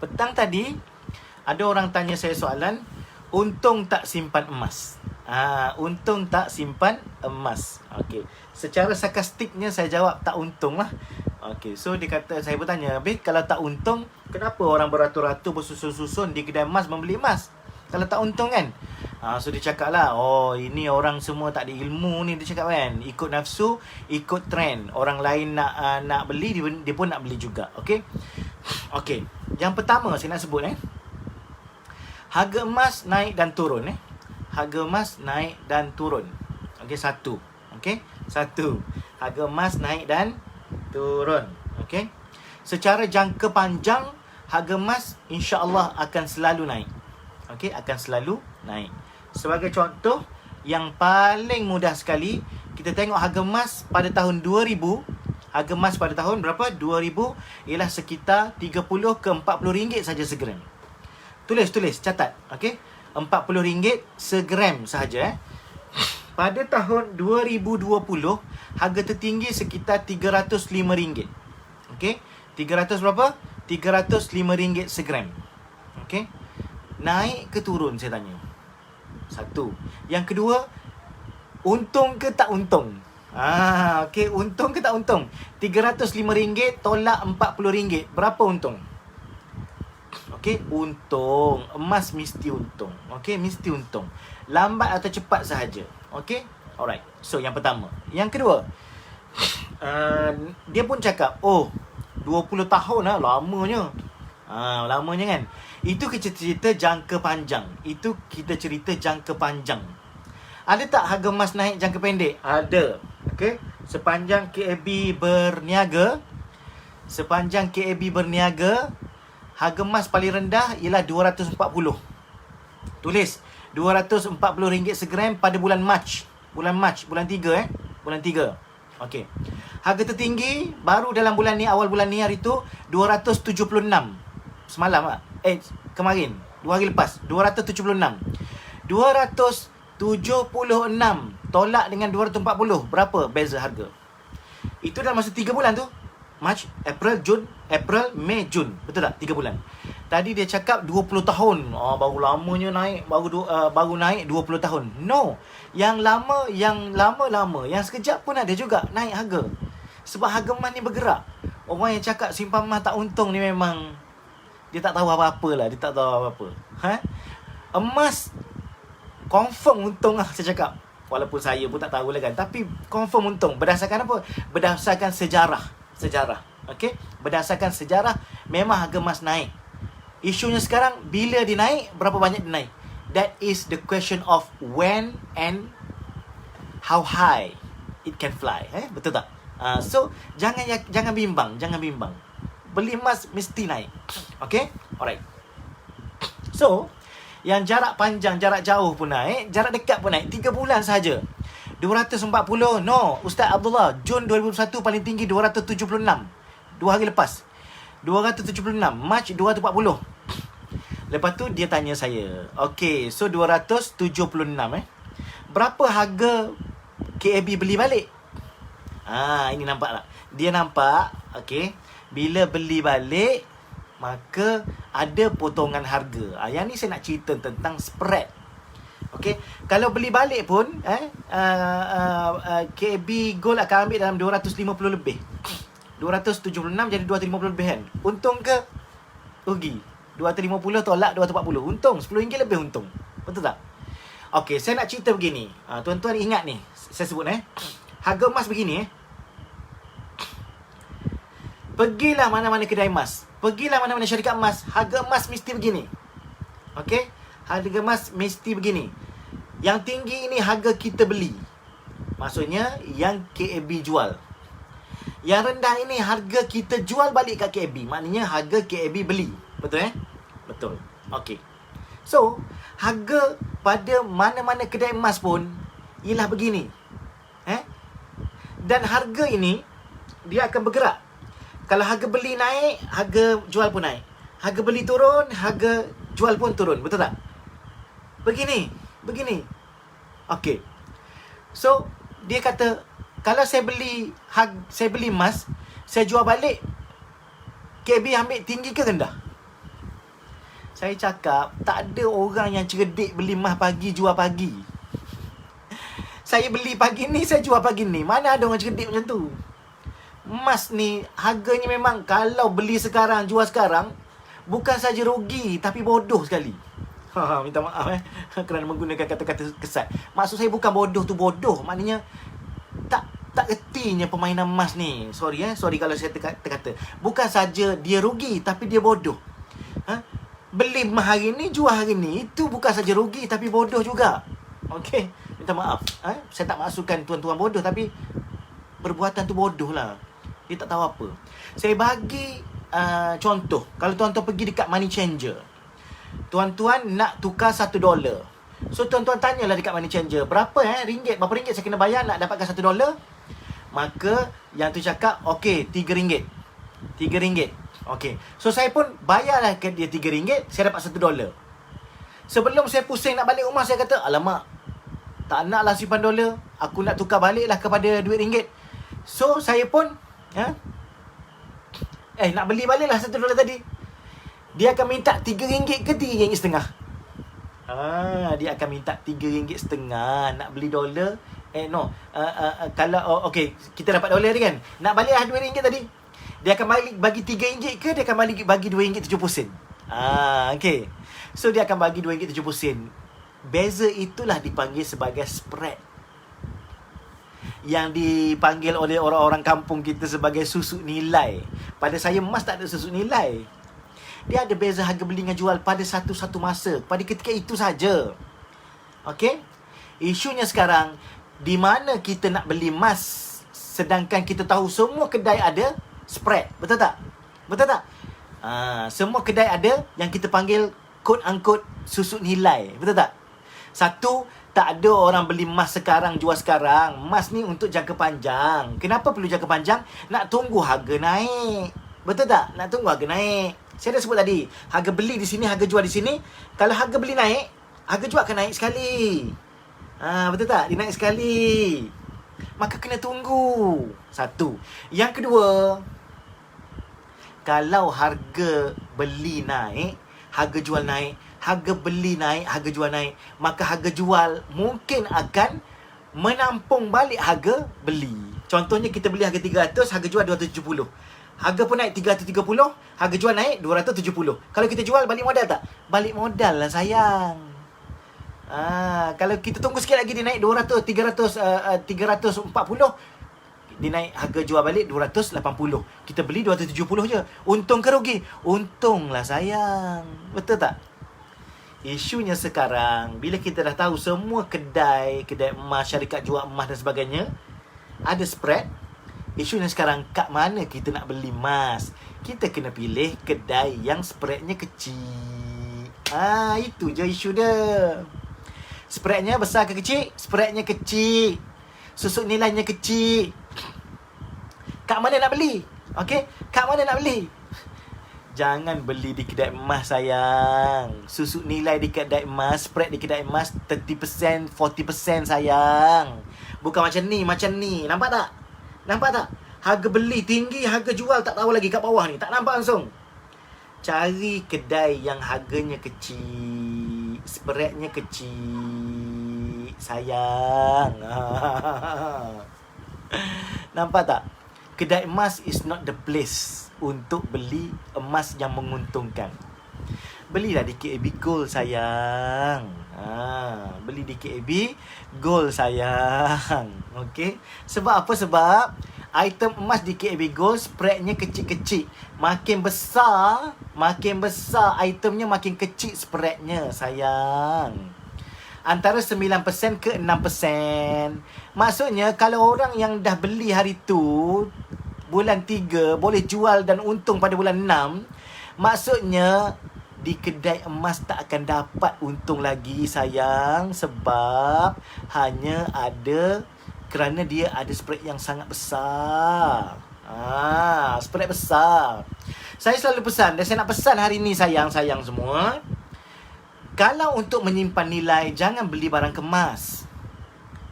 Petang tadi ada orang tanya saya soalan, untung tak simpan emas. Untung tak simpan emas. Okey. Secara sarkastiknya saya jawab tak untung lah. Okey, so dia kata, saya bertanya, habis kalau tak untung, kenapa orang beratur-ratur bersusun-susun di kedai emas membeli emas? Kalau tak untung kan? So dia cakap lah, oh ini orang semua tak ada ilmu ni, dia cakap kan. Ikut nafsu, ikut trend. Orang lain nak beli, dia pun nak beli juga. Okey. Okey. Yang pertama saya nak sebut harga emas naik dan turun Harga emas naik dan turun. Okey, satu. Okey, satu. Harga emas naik dan turun. Okey. Secara jangka panjang, harga emas insya-Allah akan selalu naik. Okey, akan selalu naik. Sebagai contoh yang paling mudah sekali, kita tengok harga emas pada tahun 2000. Harga emas pada tahun berapa? 2000 ialah sekitar 30 ke 40 ringgit saja segram. Tulis, catat. Okey. RM40 segram sahaja. Pada tahun 2020, harga tertinggi sekitar RM305. Okey. 300 berapa? RM305 segram. Okey. Naik ke turun saya tanya? Satu. Yang kedua, untung ke tak untung? Okey, untung ke tak untung? RM305 tolak RM40. Berapa untung? Okey, untung. Emas mesti untung. Okey, mesti untung. Lambat atau cepat sahaja. Okey? Alright. So, yang pertama. Yang kedua, dia pun cakap, 20 tahun lah, lamanya. Lamanya kan. Itu kita cerita jangka panjang. Ada tak harga emas naik jangka pendek? Ada. Okey? Sepanjang KAB berniaga, harga emas paling rendah ialah 240. Tulis, RM240 segram pada bulan Mac. Bulan 3 Bulan 3. Okey. Harga tertinggi baru dalam bulan ni, awal bulan ni, hari tu 276. Semalam lah. Kemarin. 2 hari lepas. 276. 276 tolak dengan 240. Berapa beza harga? Itu dalam masa 3 bulan tu. Mac, April, Mei, Jun. Betul tak? 3 bulan. Tadi dia cakap 20 tahun. Baru lamanya naik. Baru naik 20 tahun. No. Yang lama, yang sekejap pun ada juga naik harga. Sebab harga emas ni bergerak. Orang yang cakap simpan emas tak untung ni memang dia tak tahu apa-apa lah. Emas confirm untung lah, saya cakap. Walaupun saya pun tak tahu lah kan. Tapi confirm untung. Berdasarkan apa? Berdasarkan sejarah. Okey? Berdasarkan sejarah, memang harga emas naik. Isunya sekarang, bila dia naik, berapa banyak dia naik. That is the question of when and how high it can fly. Betul tak? So, jangan bimbang. Beli emas mesti naik. Okey? Alright. So, yang jarak panjang, jarak jauh pun naik, jarak dekat pun naik. 3 bulan sahaja. 240. No, Ustaz Abdullah, Jun 2021 paling tinggi 276. 2 hari lepas. 276. Mac 240. Lepas tu dia tanya saya, okey, so 276 berapa harga KAB beli balik? Ini nampak tak? Dia nampak, okey, bila beli balik maka ada potongan harga. Yang ni saya nak cerita tentang spread. Okey, kalau beli balik pun KAB Gold akan ambil dalam 250 lebih. 276 jadi 250 lebih kan. Untung ke rugi? 250 tolak 240. Untung, RM10 lebih untung. Betul tak? Okey, saya nak cerita begini. Tuan-tuan ingat ni, saya sebut harga emas begini Pergilah mana-mana kedai emas. Pergilah mana-mana syarikat emas. Harga emas mesti begini. Okey? Harga emas mesti begini. Yang tinggi ini harga kita beli. Maksudnya yang KAB jual. Yang rendah ini harga kita jual balik kat KAB. Maknanya harga KAB beli. Betul Betul. Okey. So, harga pada mana-mana kedai emas pun ialah begini. Dan harga ini dia akan bergerak. Kalau harga beli naik, harga jual pun naik. Harga beli turun, harga jual pun turun. Betul tak? Begini. Okey. So, dia kata, kalau saya beli emas, saya jual balik, KB ambil tinggi ke rendah? Saya cakap, tak ada orang yang cerdik beli emas pagi, jual pagi. Saya beli pagi ni, saya jual pagi ni. Mana ada orang cerdik macam tu? Emas ni, harganya memang kalau beli sekarang, jual sekarang, bukan saja rugi, tapi bodoh sekali. Minta maaf kerana menggunakan kata-kata kesat. Maksud saya bukan bodoh tu bodoh. Maknanya, tak ertinya permainan emas ni. Sorry kalau saya terkata. Bukan saja dia rugi, tapi dia bodoh. Beli emas hari ni, jual hari ni, itu bukan saja rugi, tapi bodoh juga. Okey, minta maaf. Saya tak maksudkan tuan-tuan bodoh, tapi perbuatan tu bodoh lah. Dia tak tahu apa. Saya bagi contoh. Kalau tuan-tuan pergi dekat money changer, tuan-tuan nak tukar $1. So tuan-tuan tanyalah dekat money changer, berapa ringgit, berapa ringgit saya kena bayar nak dapatkan $1? Maka yang tu cakap, okey, RM3. RM3. Okey. So saya pun bayarlah ke dia RM3, saya dapat $1. Sebelum saya pusing nak balik rumah, saya kata, alamak, tak naklah simpan dolar, aku nak tukar baliklah kepada duit ringgit. So saya pun nak beli baliklah $1 tadi. Dia akan minta RM3 ke RM3.50. Dia akan minta RM3.50 nak beli dolar. Kalau okey, kita dapat dolar kan, nak baliklah RM2 tadi. Dia akan bagi RM3 ke dia akan bagi RM2.70. Okey. So dia akan bagi RM2.70. Beza itulah dipanggil sebagai spread. Yang dipanggil oleh orang-orang kampung kita sebagai susuk nilai. Pada saya emas tak ada susuk nilai. Dia ada beza harga beli dengan jual pada satu-satu masa, pada ketika itu saja. Okey? Isunya sekarang, di mana kita nak beli emas sedangkan kita tahu semua kedai ada spread. Betul tak? Betul tak? Semua kedai ada yang kita panggil quote-unquote susuk nilai. Betul tak? Satu, tak ada orang beli emas sekarang, jual sekarang. Emas ni untuk jangka panjang. Kenapa perlu jangka panjang? Nak tunggu harga naik. Betul tak? Nak tunggu harga naik. Saya dah sebut tadi, harga beli di sini, harga jual di sini. Kalau harga beli naik, harga jual akan naik sekali. Betul tak? Dia naik sekali. Maka kena tunggu. Satu. Yang kedua, kalau harga beli naik, harga jual naik, harga beli naik, harga jual naik, maka harga jual mungkin akan menampung balik harga beli. Contohnya kita beli harga 300, harga jual 270. Harga pun naik 330, harga jual naik 270. Kalau kita jual, balik modal tak? Balik modal lah sayang. Kalau kita tunggu sikit lagi dia naik 200, 340, dia naik harga jual balik 280. Kita beli 270 je. Untung ke rugi? Untung lah sayang. Betul tak? Isunya sekarang, bila kita dah tahu semua kedai emas, syarikat jual emas dan sebagainya ada spread. Isunya sekarang, kat mana kita nak beli emas? Kita kena pilih kedai yang spreadnya kecil. Itu je isu dia. Spreadnya besar ke kecil? Spreadnya kecil. Susuk nilainya kecil. Kat mana nak beli? Okey? Kat mana nak beli? Jangan beli di kedai emas sayang. Susuk nilai di kedai emas, spread di kedai emas 30%, 40% sayang. Bukan macam ni. Nampak tak? Harga beli tinggi, harga jual tak tahu lagi kat bawah ni. Tak nampak langsung. Cari kedai yang harganya kecil, spreadnya kecil sayang. Nampak tak? Kedai emas is not the place untuk beli emas yang menguntungkan. Belilah di KAB Gold sayang. Beli di KAB Gold sayang. Okey. Sebab apa? Sebab item emas di KAB Gold spreadnya kecil-kecil. Makin besar itemnya, makin kecil spreadnya sayang. Antara 9% ke 6%. Maksudnya kalau orang yang dah beli hari tu, bulan 3 boleh jual dan untung pada bulan 6, maksudnya di kedai emas tak akan dapat untung lagi sayang. Sebab hanya ada kerana dia ada spread yang sangat besar. Spread besar. Saya selalu pesan, dan saya nak pesan hari ni sayang semua, kalau untuk menyimpan nilai, jangan beli barang kemas.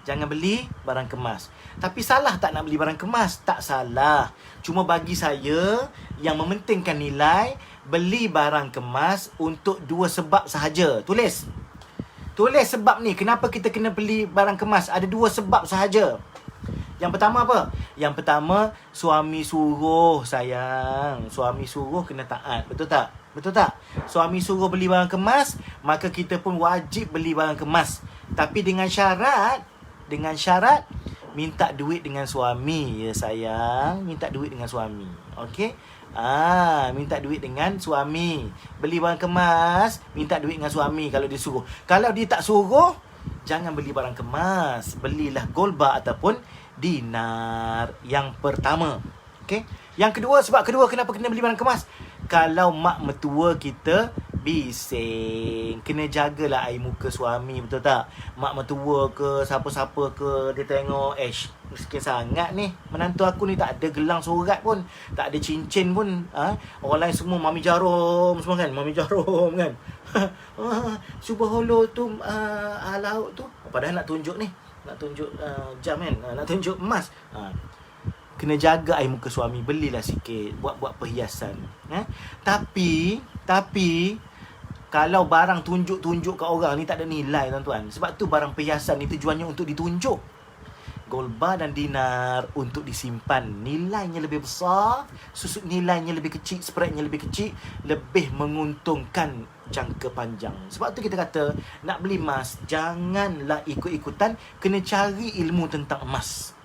Jangan beli barang kemas. Tapi salah tak nak beli barang kemas? Tak salah. Cuma bagi saya, yang mementingkan nilai, beli barang kemas untuk 2 sebab sahaja. Tulis sebab ni. Kenapa kita kena beli barang kemas? Ada 2 sebab sahaja. Yang pertama apa? Yang pertama, suami suruh, sayang. Suami suruh kena taat. Betul tak? Betul tak? Suami suruh beli barang kemas, maka kita pun wajib beli barang kemas. Tapi dengan syarat minta duit dengan suami, ya sayang. Minta duit dengan suami. Okey? Minta duit dengan suami. Beli barang kemas, minta duit dengan suami kalau dia suruh. Kalau dia tak suruh, jangan beli barang kemas. Belilah gold bar ataupun dinar. Yang pertama. Okey? Yang kedua, sebab kedua kenapa kena beli barang kemas? Kalau mak mertua kita bising, kena jagalah air muka suami, betul tak? Mak mertua ke, siapa-siapa ke, dia tengok, miskin sangat ni, menantu aku ni tak ada gelang surat pun, tak ada cincin pun. Orang lain semua mami jarum semua kan, mami jarum kan. Subhanallah tu laut tu, padahal nak tunjuk ni, nak tunjuk jam kan, nak tunjuk emas. Kena jaga air muka suami, belilah sikit, buat perhiasan. Tapi kalau barang tunjuk-tunjuk kat orang ni tak ada nilai, tuan-tuan. Sebab tu barang perhiasan ni tujuannya untuk ditunjuk. Gold bar dan dinar untuk disimpan. Nilainya lebih besar, susut nilainya lebih kecil, spreadnya lebih kecil, lebih menguntungkan jangka panjang. Sebab tu kita kata, nak beli emas, janganlah ikut-ikutan, kena cari ilmu tentang emas.